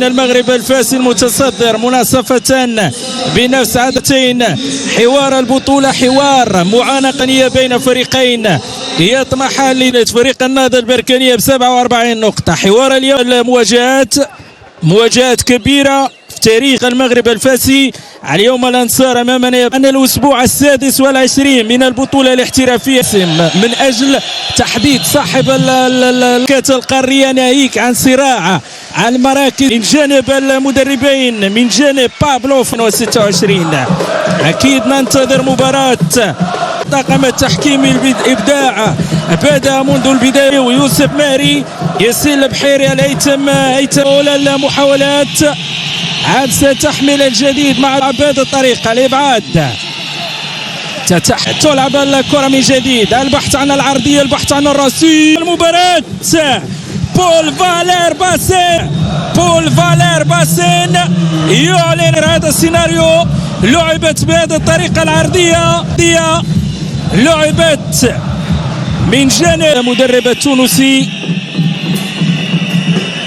المغرب الفاسي المتصدر مناصفة بنفس عادتين. حوار البطولة حوار معانقة بين فريقين يطمحان لفريق النهضة البركانية ب 47 نقطة. حوار اليوم مواجهات كبيرة في تاريخ المغرب الفاسي. اليوم الانصار امامنا عن الاسبوع السادس والعشرين من البطوله الاحترافيه من اجل تحديد صاحب الكاس القاريه، ناهيك عن صراع عن المراكز من جانب المدربين، من جانب بابلو 26. اكيد ننتظر مباراه طاقم التحكيم الابداع بدا منذ البدايه، ويوسف ماري ياسين بحيري الهيثم اولى المحاولات عاد ستحمل الجديد مع بهذه الطريقه الابعاد. تلعب الكره من جديد، البحث عن العرضيه، البحث عن الرصيد. المباراه بول فالير باسين يعلن هذا السيناريو. لعبت بهذه الطريقه العرضيه، لعبت من جانب المدرب التونسي.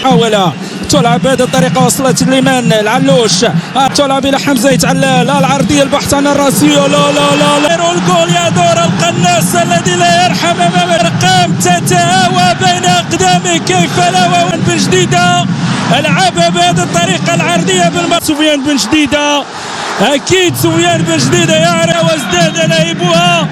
محاوله تلعب بهذه الطريقه، وصلت لمن العلوش، تلعب الى حمزه يتعلل العرضيه، البحث عن الراسيو. لا الجول يا دور القناص الذي لا يرحم امام الارقام تتهاوى بين اقدامه. كيف لا بن جديده لعبها بهذه الطريقه العرضيه سفيان بن جديده. اكيد سفيان بن جديده يعرف وازداد لعبها.